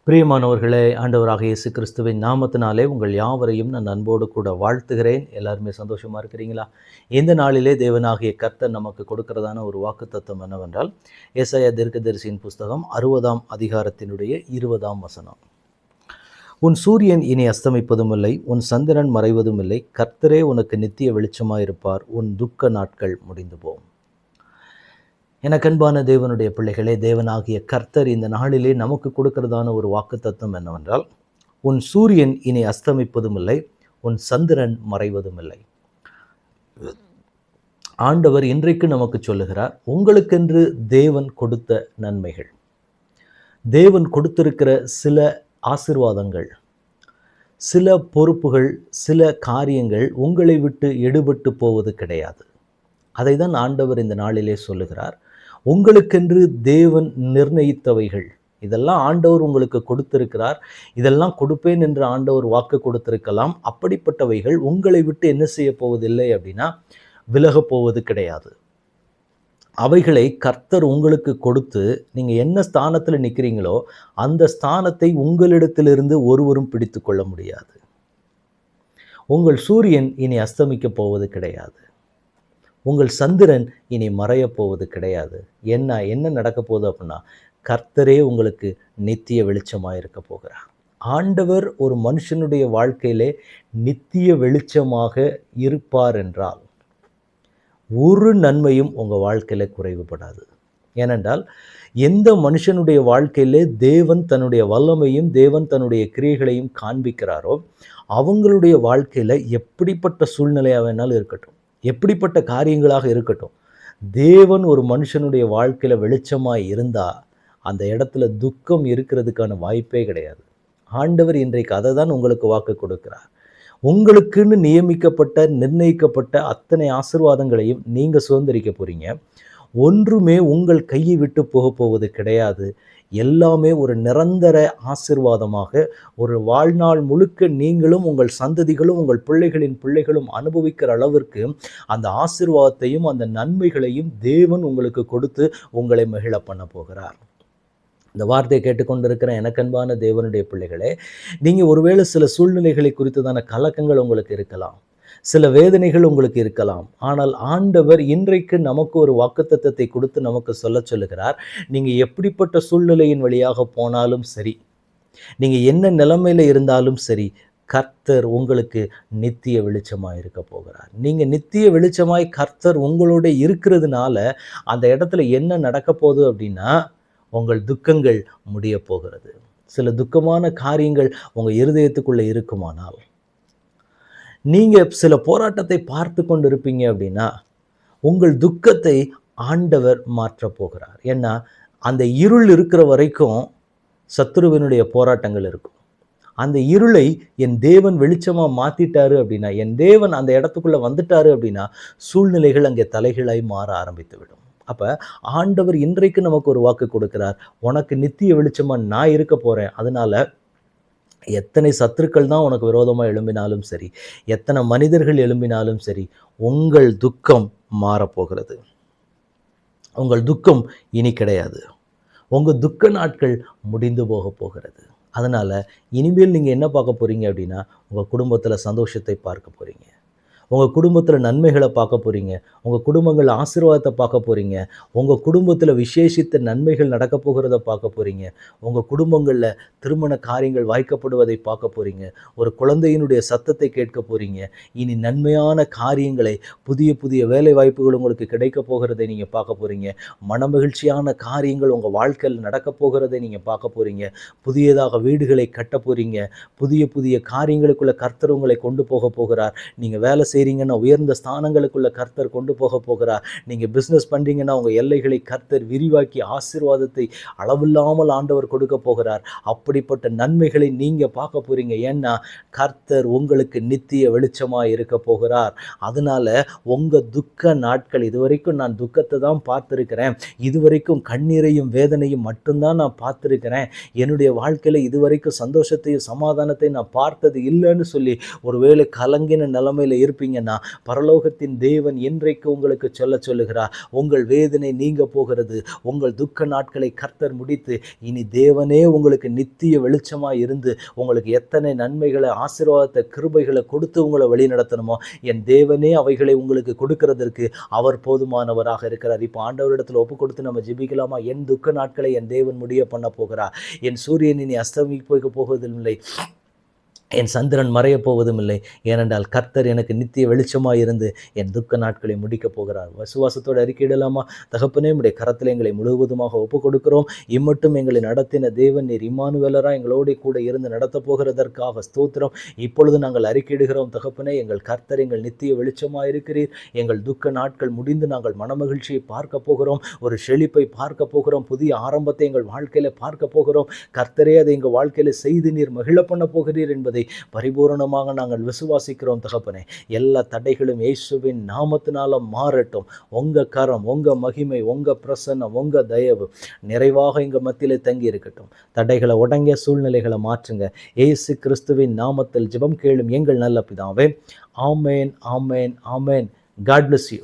பிரியமானவர்களே, ஆண்டவராக இயேசு கிறிஸ்துவின் நாமத்தினாலே உங்கள் யாவரையும் நான் அன்போடு கூட வாழ்த்துகிறேன். எல்லாருமே சந்தோஷமா இருக்கிறீங்களா? இந்த நாளிலே தேவனாகிய கர்த்தர் நமக்கு கொடுக்கிறதான ஒரு வாக்குத்தத்தம் என்னவென்றால், ஏசாயா தீர்க்கதரிசியின் புஸ்தகம் 60ஆம் அதிகாரத்தினுடைய 20ஆம் வசனம். உன் சூரியன் இனி அஸ்தமிப்பதும் இல்லை, உன் சந்திரன் மறைவதும் இல்லை. கர்த்தரே உனக்கு நித்திய வெளிச்சமாயிருப்பார். உன் துக்க நாட்கள் முடிந்து போம். எனக்கன்பான தேவனுடைய பிள்ளைகளே, தேவனாகிய கர்த்தர் இந்த நாளிலே நமக்கு கொடுக்கிறதான ஒரு வாக்குத்தத்தம் என்னவென்றால், உன் சூரியன் இனி அஸ்தமிப்பதும் இல்லை, உன் சந்திரன் மறைவதும் இல்லை. ஆண்டவர் இன்றைக்கு நமக்கு சொல்லுகிறார், உங்களுக்கென்று தேவன் கொடுத்த நன்மைகள், தேவன் கொடுத்திருக்கிற சில ஆசீர்வாதங்கள், சில பொறுப்புகள், சில காரியங்கள் உங்களை விட்டு எடுபட்டு போவது கிடையாது. அதை தான் ஆண்டவர் இந்த நாளிலே சொல்லுகிறார். உங்களுக்கென்று தேவன் நிர்ணயித்தவைகள், இதெல்லாம் ஆண்டவர் உங்களுக்கு கொடுத்திருக்கிறார். இதெல்லாம் கொடுப்பேன் என்று ஆண்டவர் வாக்கு கொடுத்திருக்கலாம். அப்படிப்பட்டவைகள் உங்களை விட்டு என்ன செய்ய போவதில்லை அப்படின்னா, விலகப் போவது கிடையாது. அவைகளை கர்த்தர் உங்களுக்கு கொடுத்து, நீங்கள் என்ன ஸ்தானத்தில் நிற்கிறீங்களோ அந்த ஸ்தானத்தை உங்களிடத்திலிருந்து ஒருவரும் பிடித்து கொள்ள முடியாது. உங்கள் சூரியன் இனி அஸ்தமிக்கப் போவது கிடையாது. உங்கள் சந்திரன் இனி மறையப் போவது கிடையாது. என்ன நடக்க போகுது அப்படின்னா, கர்த்தரே உங்களுக்கு நித்திய வெளிச்சமாக இருக்க போகிறார். ஆண்டவர் ஒரு மனுஷனுடைய வாழ்க்கையிலே நித்திய வெளிச்சமாக இருப்பார் என்றால் ஒரு நன்மையும் உங்கள் வாழ்க்கையில் குறைவுபடாது. ஏனென்றால் எந்த மனுஷனுடைய வாழ்க்கையிலே தேவன் தன்னுடைய வல்லமையும் தேவன் தன்னுடைய கிரியைகளையும் காண்பிக்கிறாரோ அவங்களுடைய வாழ்க்கையில் எப்படிப்பட்ட சூழ்நிலையாக வேணாலும் இருக்கட்டும், எப்படிப்பட்ட காரியங்களாக இருக்கட்டும், தேவன் ஒரு மனுஷனுடைய வாழ்க்கையில் வெளிச்சமாக இருந்தால் அந்த இடத்துல துக்கம் இருக்கிறதுக்கான வாய்ப்பே கிடையாது. ஆண்டவர் இன்றைக்கு அதை தான் உங்களுக்கு வாக்கு கொடுக்கிறார். உங்களுக்குன்னு நியமிக்கப்பட்ட நிர்ணயிக்கப்பட்ட அத்தனை ஆசீர்வாதங்களையும் நீங்கள் சுதந்திரிக்க போகிறீங்க. ஒன்றுமே உங்கள் கையை விட்டு போவது கிடையாது. எல்லாமே ஒரு நிரந்தர ஆசீர்வாதமாக ஒரு வாழ்நாள் முழுக்க நீங்களும் உங்கள் சந்ததிகளும் உங்கள் பிள்ளைகளின் பிள்ளைகளும் அனுபவிக்கிற அளவிற்கு அந்த ஆசீர்வாதத்தையும் அந்த நன்மைகளையும் தேவன் உங்களுக்கு கொடுத்து உங்களை மகிழ பண்ண போகிறார். இந்த வார்த்தையை கேட்டுக்கொண்டிருக்கிற எனக்கன்பான தேவனுடைய பிள்ளைகளே, நீங்கள் ஒருவேளை சில சூழ்நிலைகளை குறித்ததான கலக்கங்கள் உங்களுக்கு இருக்கலாம், சில வேதனைகள் உங்களுக்கு இருக்கலாம். ஆனால் ஆண்டவர் இன்றைக்கு நமக்கு ஒரு வாக்குத்தத்தத்தை கொடுத்து நமக்கு சொல்லுகிறார், நீங்கள் எப்படிப்பட்ட சூழ்நிலையின் வழியாக போனாலும் சரி, நீங்கள் என்ன நிலைமையில் இருந்தாலும் சரி, கர்த்தர் உங்களுக்கு நித்திய வெளிச்சமாக இருக்க போகிறார். நீங்கள் நித்திய வெளிச்சமாய் கர்த்தர் உங்களோட இருக்கிறதுனால அந்த இடத்துல என்ன நடக்க போகுது அப்படின்னா, உங்கள் துக்கங்கள் முடிய போகிறது. சில துக்கமான காரியங்கள் உங்கள் இருதயத்துக்குள்ளே இருக்குமானால், நீங்கள் சில போராட்டத்தை பார்த்து கொண்டு இருப்பீங்க அப்படின்னா, உங்கள் துக்கத்தை ஆண்டவர் மாற்றப் போகிறார். ஏன்னா அந்த இருள் இருக்கிற வரைக்கும் சத்துருவினுடைய போராட்டங்கள் இருக்கும். அந்த இருளை என் தேவன் வெளிச்சமாக மாற்றிட்டாரு அப்படின்னா, என் தேவன் அந்த இடத்துக்குள்ளே வந்துட்டாரு அப்படின்னா, சூழ்நிலைகள் அங்கே தலைகீழாய் மாற ஆரம்பித்து விடும். அப்போ ஆண்டவர் இன்றைக்கு நமக்கு ஒரு வாக்கு கொடுக்கிறார், உனக்கு நித்திய வெளிச்சமாக நான் இருக்க போகிறேன். அதனால் எத்தனை சத்துருக்கள் தான் உனக்கு விரோதமாக எழும்பினாலும் சரி, எத்தனை மனிதர்கள் எழும்பினாலும் சரி, உங்கள் துக்கம் மாறப்போகிறது. உங்கள் துக்கம் இனி கிடையாது. உங்கள் துக்க நாட்கள் முடிந்து போக போகிறது. அதனால் இனிமேல் நீங்கள் என்ன பார்க்க போகிறீங்க அப்படின்னா, உங்கள் குடும்பத்தில் சந்தோஷத்தை பார்க்க போகிறீங்க, உங்கள் குடும்பத்தில் நன்மைகளை பார்க்க போகிறீங்க, உங்கள் குடும்பங்கள் ஆசீர்வாதத்தை பார்க்க போகிறீங்க, உங்கள் குடும்பத்தில் விசேஷித்த நன்மைகள் நடக்க போகிறத பார்க்க போகிறீங்க, உங்கள் குடும்பங்களில் திருமண காரியங்கள் வாய்க்கப்படுவதை பார்க்க போகிறீங்க, ஒரு குழந்தையினுடைய சத்தத்தை கேட்க போகிறீங்க. இனி நன்மையான காரியங்களை, புதிய புதிய வேலை வாய்ப்புகள் உங்களுக்கு கிடைக்க போகிறதை நீங்கள் பார்க்க போகிறீங்க. மனமகிழ்ச்சியான காரியங்கள் உங்கள் வாழ்க்கையில் நடக்க போகிறதை நீங்கள் பார்க்க போகிறீங்க. புதியதாக வீடுகளை கட்ட போகிறீங்க. புதிய புதிய காரியங்களுக்குள்ள கர்த்தர் உங்களை கொண்டு போக போகிறார். நீங்கள் வேலை செய்கிறீங்கன்னா உயர்ந்த ஸ்தானங்களுக்குள்ள கர்த்தர் கொண்டு போக போகிறார். நீங்கள் பிஸ்னஸ் பண்ணுறீங்கன்னா உங்கள் எல்லைகளை கர்த்தர் விரிவாக்கி ஆசீர்வாதத்தை அளவில்லாமல் ஆண்டவர் கொடுக்க போகிறார். அப்படிப்பட்ட நன்மைகளை நீங்கள் பார்க்க போகிறீங்க. ஏன்னா கர்த்தர் உங்களுக்கு நித்திய வெளிச்சமாக இருக்க போகிறார். அதனால உங்கள் துக்க நாட்கள், இதுவரைக்கும் நான் துக்கத்தை தான் பார்த்துருக்கிறேன், இதுவரைக்கும் கண்ணீரையும் வேதனையும் மட்டும்தான் நான் பார்த்துருக்கிறேன், என்னுடைய வாழ்க்கையில் இதுவரைக்கும் சந்தோஷத்தையும் சமாதானத்தையும் நான் பார்த்தது இல்லைன்னு சொல்லி ஒருவேளை கலங்கின நிலைமையில் இருப்பீங்க இருக்கிறீங்கன்னா பரலோகத்தின் தேவன் இன்றைக்கு உங்களுக்கு சொல்லுகிறார், உங்கள் வேதனை நீங்க போகிறது, உங்கள் துக்க நாட்களை கர்த்தர் முடித்து இனி தேவனே உங்களுக்கு நித்திய வெளிச்சமாக இருந்து உங்களுக்கு எத்தனை நன்மைகளை ஆசீர்வாதத்தை கிருபைகளை கொடுத்து உங்களை வழி நடத்தணுமோ என் தேவனே அவைகளை உங்களுக்கு கொடுக்கிறதற்கு அவர் போதுமானவராக இருக்கிறார். இப்போ ஆண்டவரிடத்தில் ஒப்பு கொடுத்து நம்ம ஜெபிக்கலாமா? என் துக்க நாட்களை என் தேவன் முடிய பண்ண போகிறார். என் சூரியன் இனி அஸ்தமிக்க போவதில்லை, என் சந்திரன் மறையப் போவதும் இல்லை. ஏனென்றால் கர்த்தர் எனக்கு நித்திய வெளிச்சமாக இருந்து என் துக்க நாட்களை முடிக்கப் போகிறார். விசுவாசத்தோடு அறிக்கையிடலாமா? தகப்பனே, உம்முடைய கரத்தில் எங்களை முழுவதுமாக ஒப்புக் கொடுக்கிறோம். இம்மட்டும் எங்களை நடத்தின தேவன் நீர் இம்மானுவேலராக எங்களோடு கூட இருந்து நடத்தப் போகிறதற்காக ஸ்தோத்திரம். இப்பொழுது நாங்கள் அறிக்கையிடுகிறோம் தகப்பனே, எங்கள் கர்த்தர் எங்கள் நித்திய வெளிச்சமாக இருக்கிறீர். எங்கள் துக்க நாட்கள் முடிந்து நாங்கள் மனமகிழ்ச்சியை பார்க்க போகிறோம், ஒரு செழிப்பை பார்க்க போகிறோம், புதிய ஆரம்பத்தை எங்கள் வாழ்க்கையில் பார்க்க போகிறோம். கர்த்தரே அதை எங்கள் வாழ்க்கையில் செய்து நீர் மகிழ பண்ண போகிறீர் என்பதை பரிபூரணமாக நாங்கள் விசுவாசிக்கிறோம் தகப்பனே. எல்லா தடைகளும் இயேசுவின் நாமத்தினால மாறட்டும். உங்க கரம், உங்க மகிமை, உங்க பிரசன்னம், உங்க தயவு நிறைவாக எங்க மத்தியிலே தங்கி இருக்கட்டும். தடைகளை உடைங்க, சூழ்நிலைகளை மாற்றுங்க. இயேசு கிறிஸ்துவின் நாமத்தில் ஜெபம் கேளும் எங்கள் நல்ல பிதாவே. ஆமேன், ஆமேன், ஆமேன். God bless you.